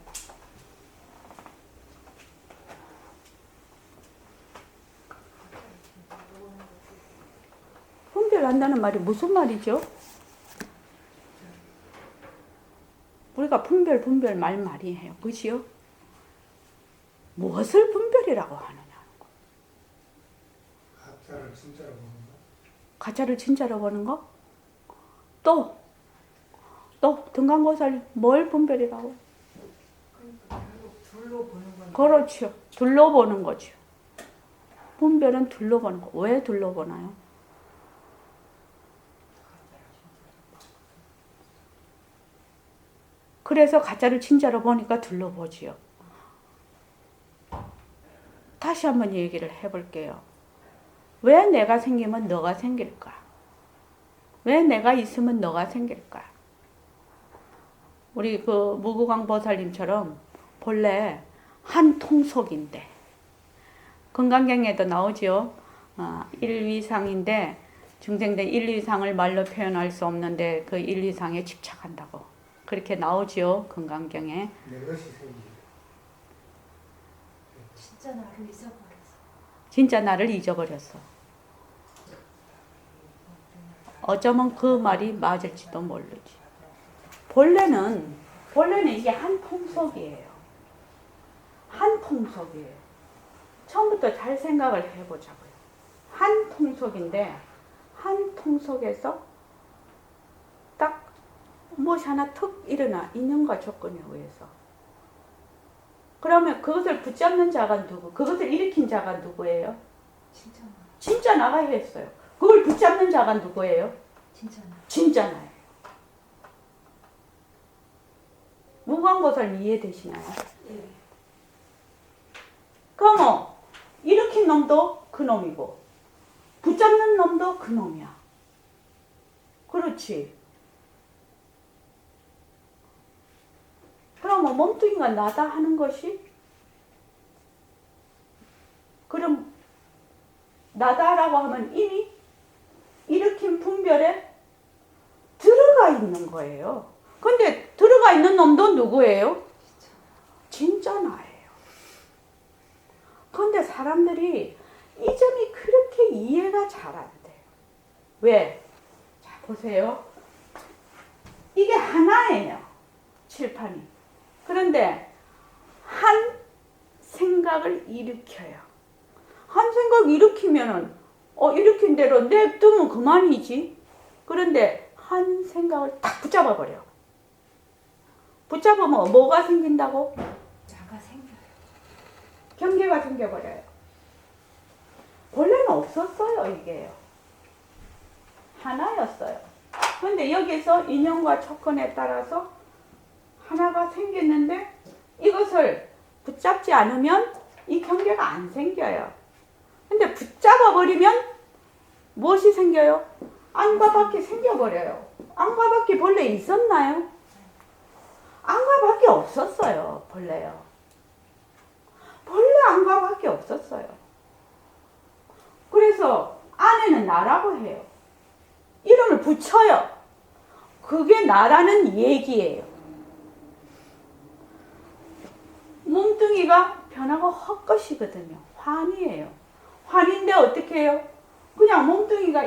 분별한다는 말이 무슨 말이죠? 우리가 분별 말이 해요. 그지요? 무엇을 분별이라고 하느냐? 가짜를 진짜로 보는 거 가짜를 진짜로 보는 거? 또 등간고사를 뭘 분별이라고? 그러니까 결국 둘로 보는 건 그렇죠. 둘러보는 거죠. 분별은 둘러보는 거. 왜 둘러보나요? 그래서 가짜를 진짜로 보니까 둘러보지요. 다시 한번 얘기를 해볼게요. 왜 내가 생기면 너가 생길까? 왜 내가 있으면 너가 생길까? 우리 그 무구강 보살님처럼 본래 한 통속인데 건강경에도 나오죠. 1, 2상인데 중생된 1, 2상을 말로 표현할 수 없는데 그 1, 2상에 집착한다고. 그렇게 나오죠. 건강경에. 내 것이 생기고. 진짜 나를 잊어버렸어. 진짜 나를 잊어버렸어. 어쩌면 그 말이 맞을지도 모르지. 본래는 이게 한 통속이에요. 한 통속이에요. 처음부터 잘 생각을 해보자고요. 한 통속인데 한 통속에서 딱 무엇이 하나 툭 일어나 인연과 조건에 의해서. 그러면 그것을 붙잡는 자가 누구? 그것을 일으킨 자가 누구예요? 진짜 나. 진짜 나가 했어요. 그걸 붙잡는 자가 누구예요? 진짜 나. 진짜 나예요. 무광보살 이해되시나요? 예. 그럼 일으킨 놈도 그 놈이고 붙잡는 놈도 그 놈이야. 그렇지. 그럼 몸뚱이가 나다 하는 것이 그럼 나다라고 하면 이미 일으킨 분별에 들어가 있는 거예요. 근데 들어가 있는 놈도 누구예요? 진짜 나예요. 근데 사람들이 이 점이 그렇게 이해가 잘 안 돼요. 왜? 자, 보세요. 이게 하나예요. 칠판이. 그런데 한 생각을 일으켜요. 한 생각 일으키면은 일으킨 대로 냅두면 그만이지. 그런데 한 생각을 딱 붙잡아 버려. 붙잡으면 뭐가 생긴다고? 자가 생겨요. 경계가 생겨버려요. 원래는 없었어요, 이게요. 하나였어요. 그런데 여기서 인연과 조건에 따라서 하나가 생겼는데 이것을 붙잡지 않으면 이 경계가 안 생겨요. 근데 붙잡아버리면 무엇이 생겨요? 안과 밖이 생겨버려요. 안과 밖이 본래 있었나요? 안과 밖이 없었어요, 본래요. 본래 안과 밖에 없었어요. 그래서 안에는 나라고 해요. 이름을 붙여요. 그게 나라는 얘기예요. 몸뚱이가 변하고 헛것이거든요. 환이에요. 환인데 어떻게 해요? 그냥 몸뚱이가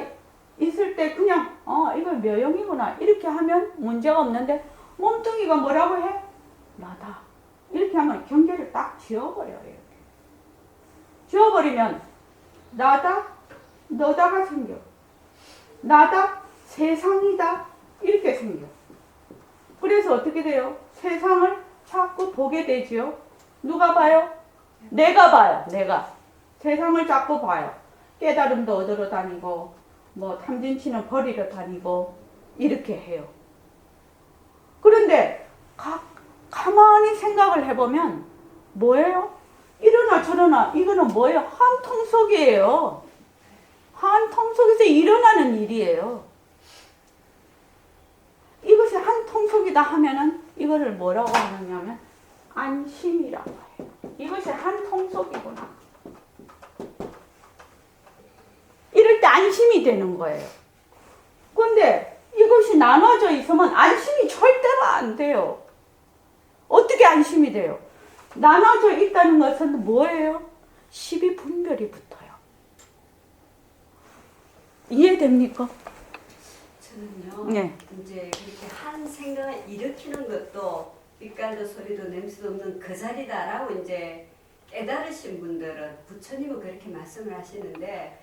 있을 때 그냥 이거 묘형이구나 이렇게 하면 문제가 없는데 몸뚱이가 뭐라고 해? 나다. 이렇게 하면 경계를 딱 지워버려요. 이렇게. 지워버리면 나다, 너다가 생겨. 나다, 세상이다 이렇게 생겨. 그래서 어떻게 돼요? 세상을 자꾸 보게 되지요. 누가 봐요? 내가 봐요. 내가. 세상을 자꾸 봐요. 깨달음도 얻으러 다니고 뭐 탐진치는 버리러 다니고 이렇게 해요. 그런데 가만히 생각을 해보면 뭐예요? 이러나 저러나 이거는 뭐예요? 한 통속이에요. 한 통속에서 일어나는 일이에요. 이것이 한 통속이다 하면은 이거를 뭐라고 하느냐면 안심이라고 해요. 이것이 한 통속이구나. 이럴 때 안심이 되는 거예요. 근데 이것이 나눠져 있으면 안심이 절대로 안 돼요. 어떻게 안심이 돼요? 나눠져 있다는 것은 뭐예요? 십이 분별이 붙어요. 이해됩니까? 저는요. 네. 이제 그렇게 한 생각을 일으키는 것도 빛깔도 소리도 냄새도 없는 그 자리다라고 이제 깨달으신 분들은 부처님은 그렇게 말씀을 하시는데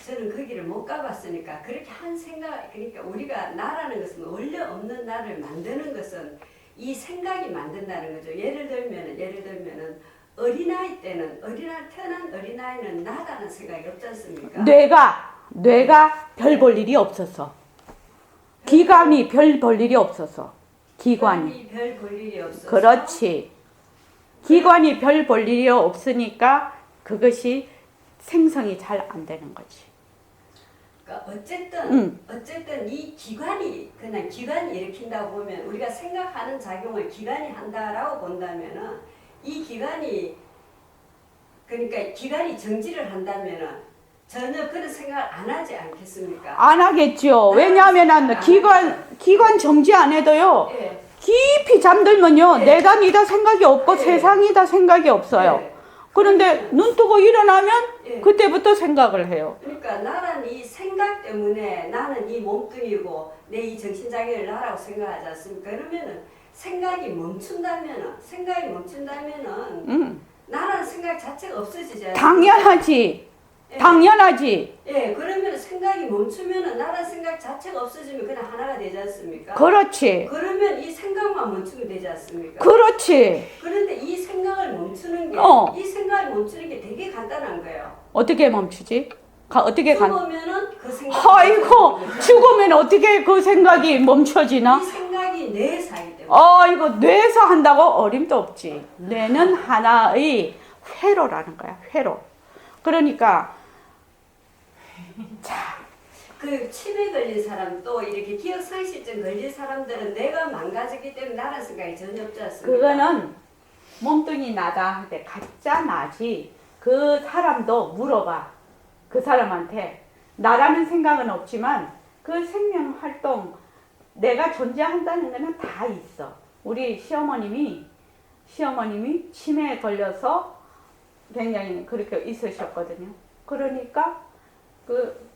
저는 거기를 못 가봤으니까 그렇게 한 생각 그러니까 우리가 나라는 것은 원래 없는 나를 만드는 것은 이 생각이 만든다는 거죠. 예를 들면은 어린아이 때는 태어난 어린아이는 나라는 생각이 없지 않습니까? 뇌가 별 볼 일이 없었어. 기관이 별 볼 일이 없었어. 기관이. 별 볼 일이 없어서. 그렇지. 기관이 별 볼 일이 없으니까 그것이 생성이 잘 안 되는 거지. 그러니까 어쨌든 이 기관이 그냥 기관이 일으킨다고 보면 우리가 생각하는 작용을 기관이 한다라고 본다면은 이 기관이 그러니까 기관이 정지를 한다면은 전혀 그런 생각을 안 하지 않겠습니까? 안 하겠죠. 왜냐하면 기관 정지 안 해도요. 예. 깊이 잠들면요. 네. 내가 니다 생각이 없고 네. 세상이다 생각이 없어요. 예. 그런데 눈 뜨고 일어나면 예. 그때부터 생각을 해요. 그러니까 나는 이 생각 때문에 나는 이 몸뚱이고 내 이 정신장애를 나라고 생각하지 않습니까? 그러면은 생각이 멈춘다면은 나라는 생각 자체가 없어지지 않습니까? 당연하지. 예. 당연하지. 예, 그러면 생각이 멈추면은 나라는 생각 자체가 없어지면 그냥 하나가 되지 않습니까? 그렇지. 그러면 이 생각만 멈추면 되지 않습니까? 그렇지. 그런데 이 생각을 멈추는 게, 어. 이 생각을 멈추는 게 되게 간단한 거예요. 어떻게 멈추지? 어떻게 간? 죽으면은 그 생각. 아이고, 죽으면 어떻게 그 생각이 멈춰지나? 이 생각이 뇌에서 하기 때문에. 이거 뇌에서 한다고 어림도 없지. 뇌는 하나의 회로라는 거야, 회로. 그러니까, 자, 그 치매 걸린 사람 또 이렇게 기억상실증 걸린 사람들은 뇌가 망가졌기 때문에 나라는 생각이 전혀 없지 않습니까? 그거는 몸뚱이 나다 할 때 가짜 나지. 그 사람도 물어봐. 그 사람한테. 나라는 생각은 없지만 그 생명 활동, 내가 존재한다는 거는 다 있어. 우리 시어머님이 치매에 걸려서 굉장히 그렇게 있으셨거든요. 그러니까 그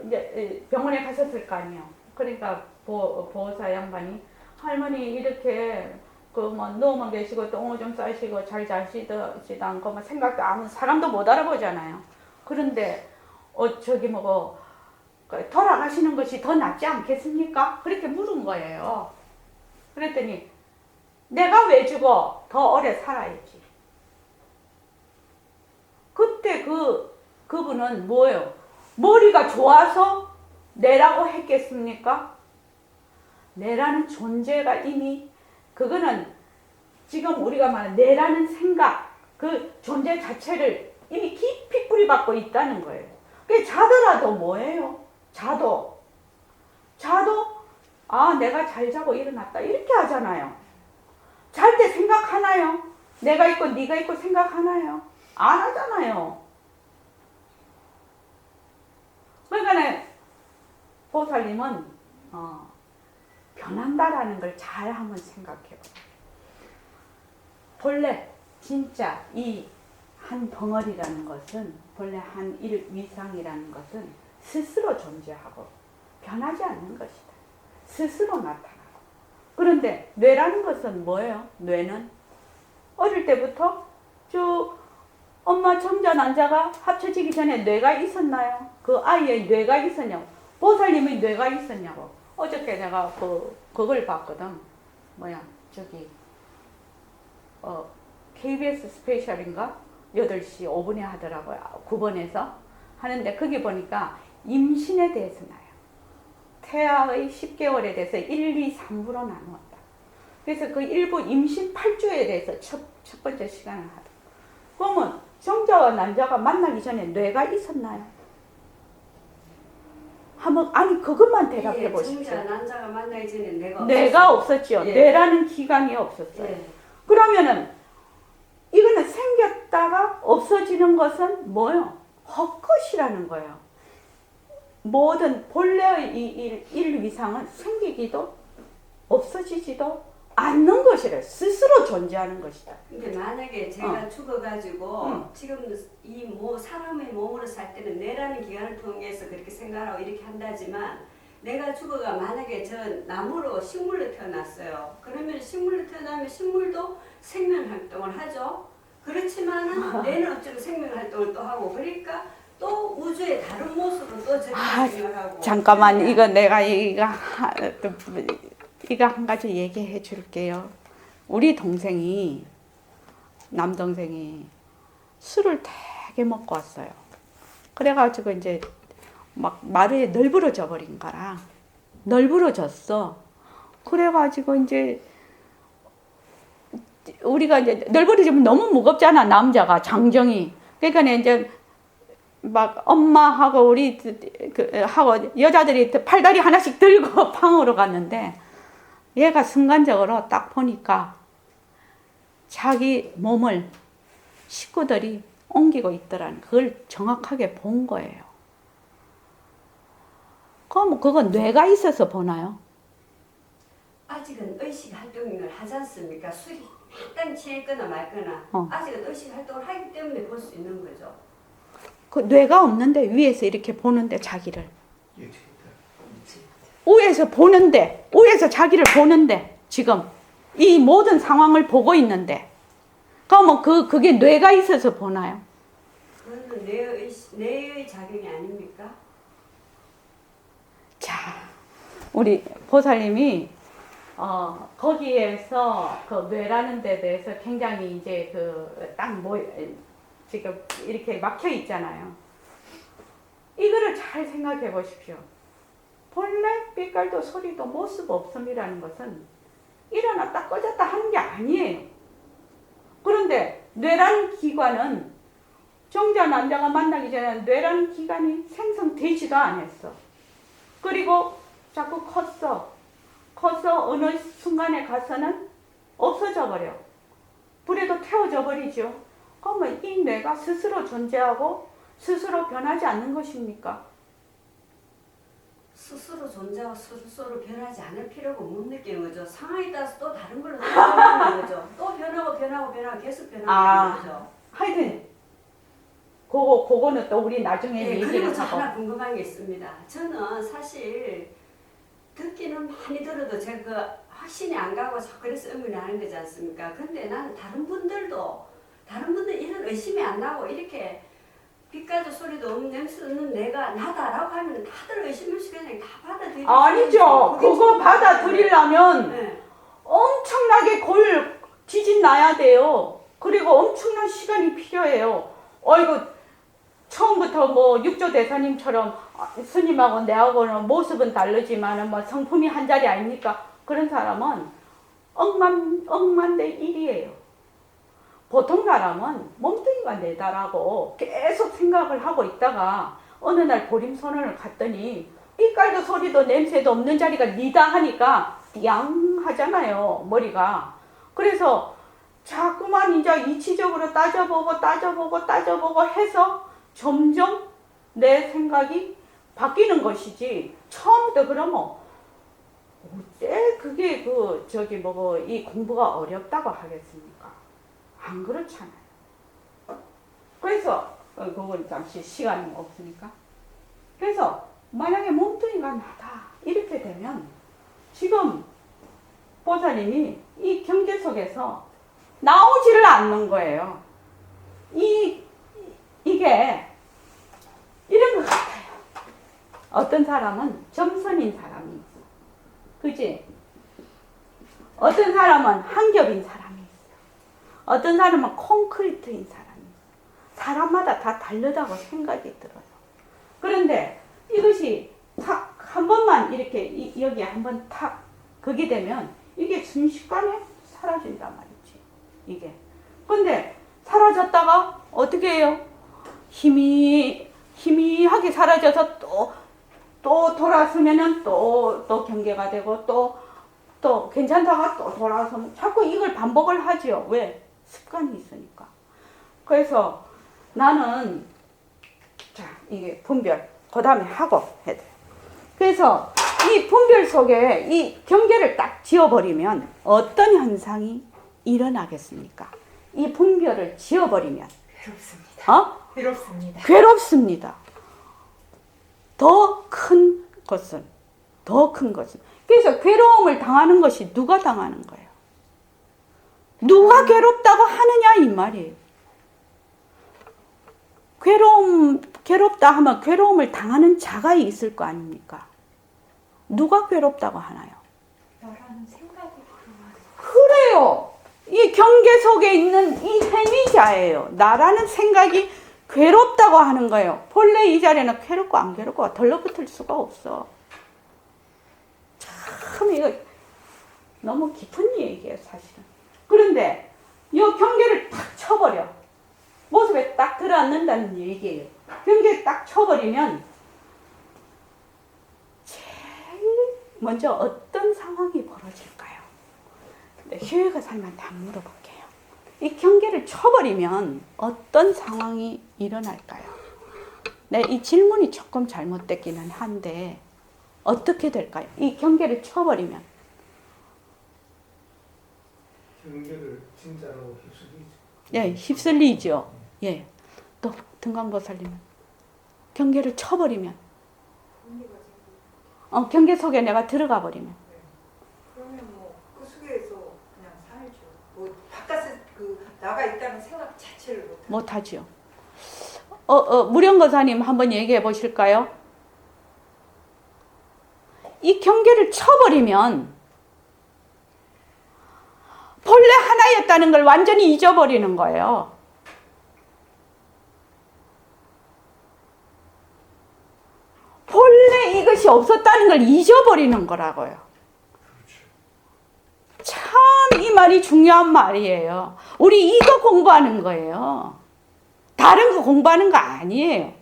이제 병원에 가셨을 거 아니에요. 그러니까 보호사 양반이 할머니 이렇게 그 뭐 누워만 계시고 똥 오줌 싸시고 잘 자시지도 않고 뭐 생각도 아무 사람도 못 알아보잖아요. 그런데 저기 뭐고 돌아가시는 것이 더 낫지 않겠습니까? 그렇게 물은 거예요. 그랬더니 내가 왜 죽어? 더 오래 살아야지. 그때 그분은 뭐예요? 머리가 좋아서 내라고 했겠습니까? 내라는 존재가 이미 그거는 지금 우리가 말하는 내라는 생각 그 존재 자체를 이미 깊이 뿌리박고 있다는 거예요. 그 자더라도 뭐예요? 자도 내가 잘 자고 일어났다 이렇게 하잖아요. 잘 때 생각하나요? 내가 있고 네가 있고 생각하나요? 안 하잖아요. 그러니까 보살님은 변한다라는 걸 잘 한번 생각해요. 본래 진짜 이 한 덩어리라는 것은 본래 한 일위상이라는 것은 스스로 존재하고 변하지 않는 것이다. 스스로 나타나고. 그런데 뇌라는 것은 뭐예요? 뇌는 어릴 때부터 쭉 엄마 정자 난자가 합쳐지기 전에 뇌가 있었나요? 그 아이의 뇌가 있었냐고. 보살님의 뇌가 있었냐고. 어저께 내가 그걸 봤거든. KBS 스페셜인가? 8시 5분에 하더라고요. 9번에서 하는데 거기 보니까 임신에 대해서 나요. 태아의 10개월에 대해서 1, 2, 3부로 나누었다. 그래서 그 일부 임신 8주에 대해서 첫 번째 시간을 하다. 그러면 정자와 난자가 만나기 전에 뇌가 있었나요? 아니 그것만 대답해 보십시오. 정자 난자가 만나기 전에 뇌가 없었죠. 예. 뇌라는 기관이 없었어요. 예. 그러면은 이거는 생겼다가 없어지는 것은 뭐요? 헛것이라는 거예요. 모든 본래의 이 일위상은 생기기도 없어지지도 않는 것이래. 스스로 존재하는 것이다. 근데 만약에 제가 죽어가지고 응. 지금 사람의 몸으로 살 때는 뇌라는 기관을 통해서 그렇게 생각하고 이렇게 한다지만 내가 죽어가 만약에 저 나무로 식물로 태어났어요. 그러면 식물로 태어나면 식물도 생명 활동을 하죠. 그렇지만은 뇌는 어쩌고 생명 활동을 또 하고 그러니까 또 우주의 다른 모습으로 또 저렇게 생각하고. 잠깐만 이거 내가 이거 한 가지 얘기해 줄게요. 우리 남동생이 술을 되게 먹고 왔어요. 그래가지고 이제 막 마루에 널브러져 버린 거라. 널브러졌어. 그래가지고 이제 우리가 이제 널브러지면 너무 무겁잖아, 남자가, 장정이. 그러니까 이제 막 엄마하고 하고 여자들이 팔다리 하나씩 들고 방으로 갔는데 얘가 순간적으로 딱 보니까 자기 몸을 식구들이 옮기고 있더라는 그걸 정확하게 본 거예요. 그럼 그건 뇌가 있어서 보나요? 아직은 의식 활동을 하지 않습니까? 술이 한땅 취했거나 말거나 아직은 의식 활동을 하기 때문에 볼 수 있는 거죠. 그 뇌가 없는데 위에서 이렇게 보는데 자기를 이렇게 위에서 보는데 위에서 자기를 보는데 지금 이 모든 상황을 보고 있는데 그러면 그게 뇌가 있어서 보나요? 그거는 뇌의 작용이 아닙니까? 자, 우리 보살님이 거기에서 그 뇌라는 데 대해서 굉장히 이제 지금 이렇게 막혀 있잖아요. 이거를 잘 생각해 보십시오. 본래 빛깔도 소리도 모습 없음이라는 것은 일어났다 꺼졌다 하는 게 아니에요. 그런데 뇌라는 기관은 정자 남자가 만나기 전에 뇌라는 기관이 생성되지도 않았어. 그리고 자꾸 커서 어느 순간에 가서는 없어져 버려. 불에도 태워져 버리죠. 그러면 이 뇌가 스스로 존재하고 스스로 변하지 않는 것입니까? 스스로 존재하고 스스로 변하지 않을 필요가 못 느끼는 거죠. 상황에 따라서 또 다른 걸로 변하는 거죠. 또 변하고 계속 변하는 거죠. 하여튼 그거는 또 우리 나중에 네, 얘기를 그리고 저 하고. 하나 궁금한 게 있습니다. 저는 사실 듣기는 많이 들어도 제가 그 확신이 안 가고 그래서 의문이 나는 거지 않습니까? 근데 나는 다른 분들 이런 의심이 안 나고 이렇게 빛깔도 소리도 없는 냄새도 없는 내가 나다라고 하면 다들 의심없이 그냥 다 받아들이죠. 아니죠. 그거 받아들이려면 네. 엄청나게 지진 나야 돼요. 그리고 엄청난 시간이 필요해요. 이거 처음부터 뭐 육조 대사님처럼 스님하고 내하고는 모습은 다르지만은 뭐 성품이 한 자리 아닙니까? 그런 사람은 억만대 일이에요. 보통 사람은 몸뚱이가 내다라고 계속 생각을 하고 있다가 어느 날 보림선언을 갔더니 빛깔도 소리도 냄새도 없는 자리가 니다 하니까 띠양 하잖아요, 머리가. 그래서 자꾸만 이제 이치적으로 따져보고 해서 점점 내 생각이 바뀌는 것이지. 처음부터 그러면 어째 그게 이 공부가 어렵다고 하겠습니까? 안 그렇잖아요. 그래서 그건 잠시 시간이 없으니까. 그래서 만약에 몸뚱이가 나다 이렇게 되면 지금 보살님이 이 경계 속에서 나오지를 않는 거예요. 이게 이런 것 같아요. 어떤 사람은 점선인 사람이 있어. 그지? 어떤 사람은 한 겹인 사람이 있어. 어떤 사람은 콘크리트인 사람이 있어. 사람마다 다 다르다고 생각이 들어요. 그런데 이것이 탁 한 번만 이렇게 여기 한번 탁 그게 되면 이게 순식간에 사라진단 말이지. 이게. 근데 사라졌다가 어떻게 해요? 희미하게 사라져서 또 돌아서면은 또 경계가 되고 또 괜찮다가 또 돌아서 자꾸 이걸 반복을 하지요. 왜? 습관이 있으니까. 그래서 나는 이게 분별 그 다음에 하고 해야 돼. 그래서 이 분별 속에 이 경계를 딱 지워버리면 어떤 현상이 일어나겠습니까? 이 분별을 지워버리면 괴롭습니다. 괴롭습니다. 더 큰 것은. 그래서 괴로움을 당하는 것이 누가 당하는 거예요? 누가 괴롭다고 하느냐 이 말이에요. 괴롭다 하면 괴로움을 당하는 자가 있을 거 아닙니까? 누가 괴롭다고 하나요? 너라는 생각이 그래요. 이 경계 속에 있는 이 행위자예요. 나라는 생각이 괴롭다고 하는 거예요. 본래 이 자리는 괴롭고 안 괴롭고 덜러붙을 수가 없어. 참 이거 너무 깊은 얘기예요, 사실은. 그런데 이 경계를 딱 쳐버려. 모습에 딱 들어앉는다는 얘기예요. 경계를 딱 쳐버리면 제일 먼저 어떤 상황이 벌어질까요? 네, 효혜가 살만 다 물어볼게요. 이 경계를 쳐버리면 어떤 상황이 일어날까요? 네, 이 질문이 조금 잘못됐기는 한데 어떻게 될까요? 이 경계를 쳐버리면 경계를 진짜로 휩쓸리죠. 예, 휩쓸리죠. 예, 또 등간보살님은 경계를 쳐버리면 경계 속에 내가 들어가 버리면 그러면 뭐 그 속에서 그냥 살죠. 뭐 바깥에 그 나가 있다는 생각 자체를 못 못하죠. 무령거사님 한번 얘기해 보실까요? 이 경계를 쳐버리면 본래 하나였다는 걸 완전히 잊어버리는 거예요. 본래 이것이 없었다는 걸 잊어버리는 거라고요. 참 이 말이 중요한 말이에요. 우리 이거 공부하는 거예요. 다른 거 공부하는 거 아니에요.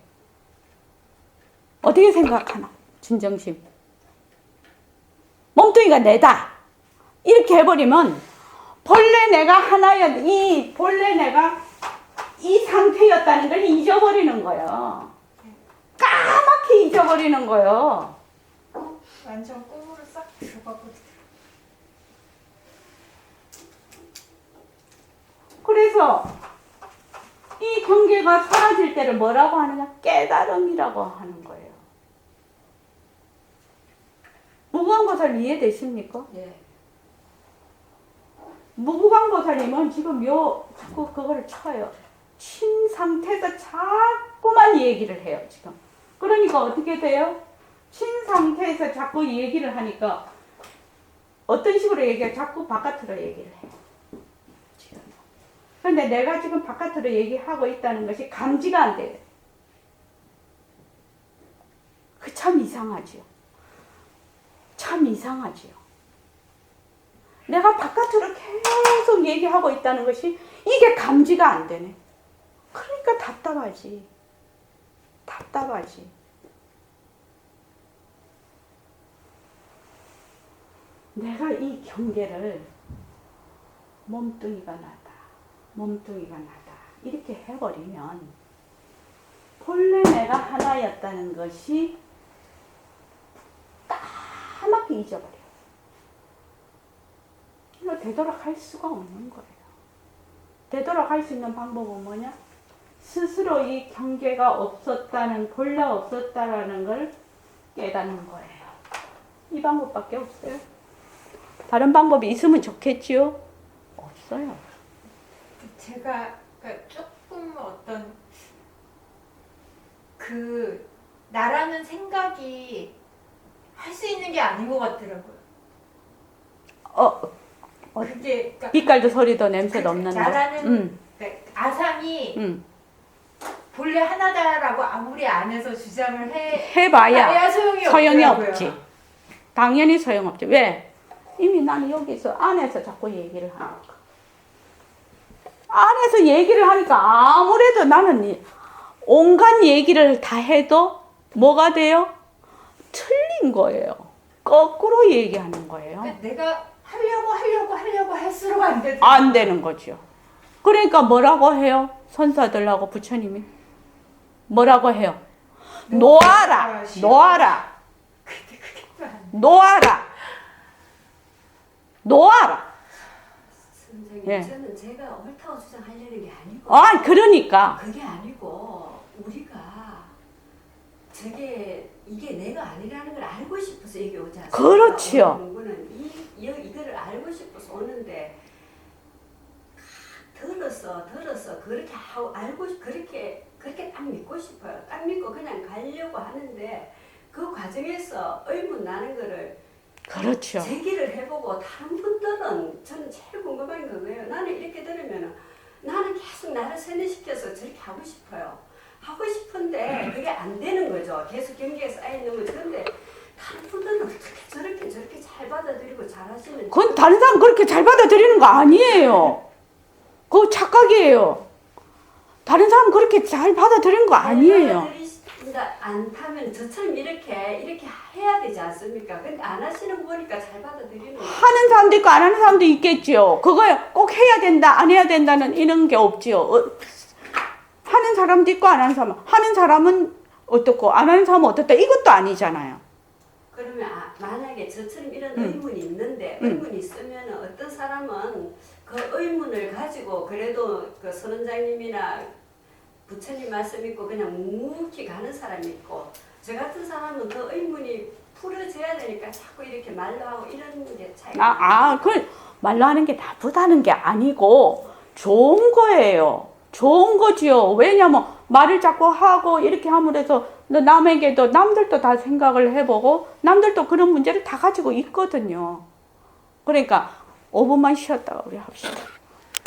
어떻게 생각하나? 진정심. 몸뚱이가 내다. 이렇게 해버리면 본래 내가 이 상태였다는 걸 잊어버리는 거예요. 까맣게 잊어버리는 거예요. 완전 꿈으로 싹 들어가거든요. 그래서 이 경계가 사라질 때를 뭐라고 하느냐? 깨달음이라고 하는 거예요. 무광보살 이해되십니까? 예. 무광보살님은 지금 자꾸 그거를 쳐요. 친 상태에서 자꾸만 얘기를 해요, 지금. 그러니까 어떻게 돼요? 친 상태에서 자꾸 얘기를 하니까 어떤 식으로 얘기해? 자꾸 바깥으로 얘기를 해요. 지금. 그런데 내가 지금 바깥으로 얘기하고 있다는 것이 감지가 안 돼요. 그 참 이상하지요. 참 이상하지요. 내가 바깥으로 계속 얘기하고 있다는 것이 이게 감지가 안 되네. 그러니까 답답하지. 답답하지. 내가 이 경계를 몸뚱이가 나다. 몸뚱이가 나다. 이렇게 해버리면 본래 내가 하나였다는 것이 까맣게 잊어버려요. 이거 되돌아갈 수가 없는 거예요. 되돌아갈 수 있는 방법은 뭐냐? 스스로 이 경계가 없었다는, 본래 없었다라는 걸 깨닫는 거예요. 이 방법밖에 없어요. 다른 방법이 있으면 좋겠지요? 없어요. 제가 그러니까 조금 어떤 그 나라는 생각이 할 수 있는 게 아닌 것 같더라고요. 그게 그러니까 빛깔도 소리도 냄새도 없는 날. 나라는 그러니까 아상이 본래 하나다라고 아무리 안에서 주장을 해봐야 소용이 없더라고요. 없지. 당연히 소용없지. 왜? 이미 나는 여기서 안에서 자꾸 얘기를 하니까. 안에서 얘기를 하니까 아무래도 나는 온갖 얘기를 다 해도 뭐가 돼요? 틀린 거예요. 거꾸로 얘기하는 거예요. 그러니까 내가 하려고 할수록 안 되죠. 안 되는 거죠. 그러니까 뭐라고 해요? 선사들하고 부처님이 뭐라고 해요? 놓아라, 놓아라, 놓아라, 놓아라. 선생님, 예. 저는 제가 옳다고 주장하려는 게 아니고. 그러니까. 그게 아니고 우리가 이게 내가 아니라는 걸 알고 싶어서 여기 오지 않습니까? 그렇지요. 공부는 이거를 알고 싶어서 오는데 들어서 그렇게 하고 그렇게 딱 믿고 싶어요. 딱 믿고 그냥 가려고 하는데 그 과정에서 의문 나는 거를 그렇죠. 제기를 해보고 다른 분들은 저는 제일 궁금한 게 그거예요. 나는 이렇게 들으면 나는 계속 나를 세뇌시켜서 저렇게 하고 싶어요. 하고 싶은데 그게 안 되는 거죠. 계속 경계에 쌓여있는 거죠. 근데 다른 분들은 어떻게 저렇게 잘 받아들이고 잘 하시는지. 그건 다른 사람 그렇게 잘 받아들이는 거 아니에요. 그거 착각이에요. 다른 사람 그렇게 잘 받아들이는 거 아니에요. 근데 안 타면 저처럼 이렇게 해야 되지 않습니까? 근데 안 하시는 거 보니까 잘 받아들이는 거예요. 하는 사람도 있고 안 하는 사람도 있겠지요. 그거 꼭 해야 된다, 안 해야 된다는 이런 게 없지요. 하는 사람도 있고 안 하는 사람. 하는 사람은 어떻고 안 하는 사람은 어떻다. 이것도 아니잖아요. 그러면 만약에 저처럼 이런 의문이 있는데 의문이 있으면 어떤 사람은 그 의문을 가지고 그래도 그 선원장님이나 부처님 말씀 믿고 그냥 묵묵히 가는 사람이 있고 저 같은 사람은 그 의문이 풀어져야 되니까 자꾸 이렇게 말로 하고 이런 게 차이가 그걸 말로 하는 게 나쁘다는 게 아니고 좋은 거예요. 좋은 거지요. 왜냐면 말을 자꾸 하고 이렇게 함으로써 남에게도 남들도 다 생각을 해보고 남들도 그런 문제를 다 가지고 있거든요. 그러니까 5분만 쉬었다가 우리 합시다.